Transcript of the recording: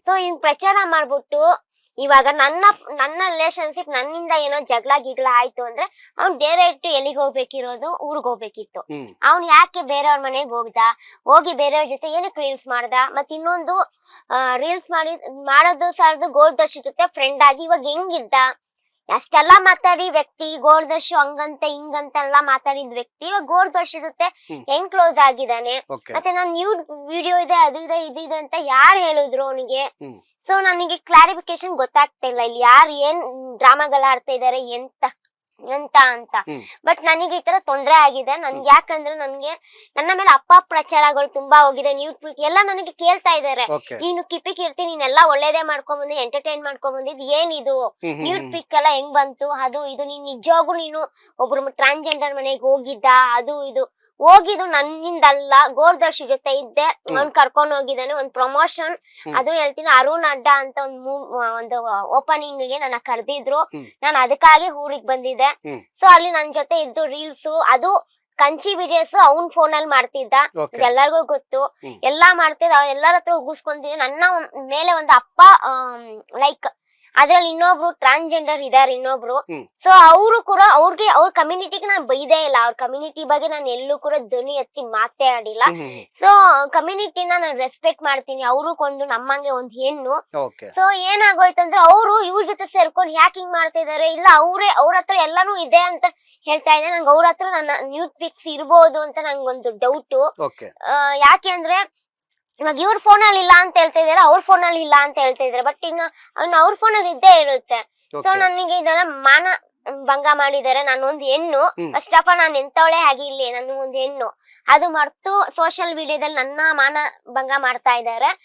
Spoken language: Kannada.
ಸೊ ಹಿಂಗ್ ಪ್ರಚಾರ ಮಾಡ್ಬಿಟ್ಟು ಇವಾಗ ನನ್ನ ರಿಲೇಶನ್ಶಿಪ್ ನನ್ನಿಂದ ಏನೋ ಜಗಳ ಗಿಗಳ ಆಯ್ತು ಅಂದ್ರೆ ಅವ್ನ್ ಡೈರೆಕ್ಟ್ ಎಲ್ಲಿಗೆ ಹೋಗ್ಬೇಕಿರೋದು ಊರ್ಗ್ ಹೋಗ್ಬೇಕಿತ್ತು. ಅವ್ನ್ ಯಾಕೆ ಬೇರೆಯವ್ರ ಮನೆಗ್ ಹೋಗಿ ಬೇರೆಯವ್ರ ಜೊತೆ ಏನಕ್ಕೆ ರೀಲ್ಸ್ ಮಾಡ್ದ. ಮತ್ ಇನ್ನೊಂದು ರೀಲ್ಸ್ ಮಾಡೋದು ಸಾಲದು ಗೋಲ್ದರ್ಶಿ ಜೊತೆ ಫ್ರೆಂಡ್ ಆಗಿ ಇವಾಗ ಹೆಂಗಿದ್ದ. ಅಷ್ಟೆಲ್ಲಾ ಮಾತಾಡಿ ವ್ಯಕ್ತಿ ಗೋಲ್ದರ್ಶಿ ಹಂಗಂತ ಹಿಂಗಂತ ಎಲ್ಲಾ ಮಾತಾಡಿದ ವ್ಯಕ್ತಿ ಇವಾಗ ಗೋಲ್ದರ್ಶಿ ಜೊತೆ ಹೆಂಗ್ ಕ್ಲೋಸ್ ಆಗಿದ್ದಾನೆ. ಮತ್ತೆ ನಾನ್ ನ್ಯೂಡ್ ವಿಡಿಯೋ ಇದೆ ಅದು ಇದೆ ಇದು ಅಂತ ಯಾರು ಹೇಳಿದ್ರು ಅವನಿಗೆ. ಸೊ ನನಗೆ ಕ್ಲಾರಿಫಿಕೇಶನ್ ಗೊತ್ತಾಗ್ತಾ ಇಲ್ಲ ಇಲ್ಲಿ ಯಾರು ಏನ್ ಡ್ರಾಮಾಗಳ ಆಡ್ತಾ ಇದಾರೆ ಅಂತ. ಬಟ್ ನನಗೆ ಈ ತರ ತೊಂದ್ರೆ ಆಗಿದೆ. ನನ್ಗೆ ಯಾಕಂದ್ರೆ ನನ್ನ ಮೇಲೆ ಪ್ರಚಾರಗಳು ತುಂಬಾ ಹೋಗಿದೆ. ನ್ಯೂಡ್ ಎಲ್ಲ ನನಗೆ ಕೇಳ್ತಾ ಇದಾರೆ, ನೀನು ಕಿಪಿಕ್ ಇರ್ತೀನಿ, ನೀನೆಲ್ಲಾ ಒಳ್ಳೇದೇ ಮಾಡ್ಕೊಂಡ್ ಬಂದಿ, ಎಂಟರ್ಟೈನ್ ಮಾಡ್ಕೊಂಡ್ ಬಂದಿದ್ ಏನಿದು ನ್ಯೂಡ್ ಪಿಕ್ ಎಲ್ಲ ಹೆಂಗ್ ಬಂತು ಅದು ಇದು, ನೀನ್ ನಿಜವಾಗೂ ನೀನು ಒಬ್ರು ಟ್ರಾನ್ಸ್ಜೆಂಡರ್ ಮನೆಗೆ ಹೋಗಿದ್ದ ಅದು ಇದು. ಹೋಗಿದ್ದು ನನ್ನಿಂದಲ್ಲ, ಗೋಲ್ದರ್ಶಿ ಜೊತೆ ಇದ್ದೆ. ಅವ್ನ್ ಕರ್ಕೊಂಡ್ ಹೋಗಿದ್ದಾನೆ ಒಂದ್ ಪ್ರಮೋಷನ್. ಅದು ಹೇಳ್ತೀನಿ, ಅರುಣ್ ಅಡ್ಡ ಅಂತ ಒಂದು ಓಪನಿಂಗ್ ಗೆ ನನ್ನ ಕರೆದಿದ್ರು. ನಾನು ಅದಕ್ಕಾಗಿ ಊರಿಗೆ ಬಂದಿದ್ದೆ. ಸೊ ಅಲ್ಲಿ ನನ್ ಜೊತೆ ಇದ್ದು ರೀಲ್ಸ್ ಅದು ಕಂಚಿ ವಿಡಿಯೋಸ್ ಅವ್ನ್ ಫೋನ್ ಅಲ್ಲಿ ಮಾಡ್ತಿದ್ದ. ಎಲ್ಲರಿಗೂ ಗೊತ್ತು. ಎಲ್ಲಾ ಮಾಡ್ತಿದ್ದ. ಅವ್ನ ಎಲ್ಲರ ಹತ್ರ ಉಗಿಸ್ಕೊಂತಿದ್ದ. ನನ್ನ ಮೇಲೆ ಒಂದು ಲೈಕ್ ಅದ್ರಲ್ಲಿ ಇನ್ನೊಬ್ರು ಟ್ರಾನ್ಸ್ಜೆಂಡರ್ ಇದಾರೆ ಇನ್ನೊಬ್ರು. ಸೊ ಅವರು ಕೂಡ ಅವ್ರ ಕಮ್ಯುನಿಟಿಗೆ ನಾನು ಬೈದೇ ಇಲ್ಲ. ಅವ್ರ ಕಮ್ಯುನಿಟಿ ಬಗ್ಗೆ ನಾನು ಎಲ್ಲೂ ಕೂಡ ಧ್ವನಿ ಎತ್ತಿ ಮಾತೇ ಆಡಿಲ್ಲ. ಸೊ ಕಮ್ಯುನಿಟಿನ ನಾನು ರೆಸ್ಪೆಕ್ಟ್ ಮಾಡ್ತೀನಿ. ಅವ್ರಿಗೊಂದು ನಮ್ಮಂಗೆ ಒಂದ್ ಹೆಣ್ಣು. ಸೊ ಏನಾಗೋಯ್ತಂದ್ರೆ ಅವರು ಇವ್ರ ಜೊತೆ ಸೇರ್ಕೊಂಡು ಯಾಕೆ ಹಿಂಗ್ ಮಾಡ್ತಾ ಇದಾರೆ. ಇಲ್ಲ ಅವ್ರ ಹತ್ರ ಎಲ್ಲಾನು ಇದೆ ಅಂತ ಹೇಳ್ತಾ ಇದ್ದೆ. ನಂಗೆ ಅವ್ರ ಹತ್ರ ನನ್ನ ನ್ಯೂಡ್ ಪಿಕ್ಸ್ ಇರ್ಬೋದು ಅಂತ ನಂಗೊಂದು ಡೌಟ್. ಯಾಕೆ ಅಂದ್ರೆ ಇವಾಗ ಇವ್ರ ಫೋನ್ ಅಲ್ಲಿ ಇಲ್ಲ ಅಂತ ಹೇಳ್ತಾ ಇದಾರೆ, ಅವ್ರ ಫೋನ್ ಅಲ್ಲಿ ಇಲ್ಲ ಅಂತ ಹೇಳ್ತಾ ಇದಾರೆ. ಬಟ್ ಇನ್ನು ಅವ್ರ ಫೋನ್ ಅಲ್ಲಿ ಇದ್ದೇ ಇರುತ್ತೆ. ಸೊ ನನಗೆ ಇದನ್ನ ಮಾನ ಭಂಗ ಮಾಡಿದ್ದಾರೆ. ನಾನೊಂದು ಹೆಣ್ಣು. ಫಸ್ಟ್ ಆಫ್ ಆಲ್ ನಾನು ಎಂತವಳೆ ಆಗಿರ್ಲಿ, ನಾನು ಒಂದು ಹೆಣ್ಣು. ಅದು ಮರ್ತು ಸೋಷಿಯಲ್ ಮೀಡಿಯಾದಲ್ಲಿ ನನ್ನ ಮಾನ ಭಂಗ ಮಾಡ್ತಾ ಇದ್ದಾರೆ.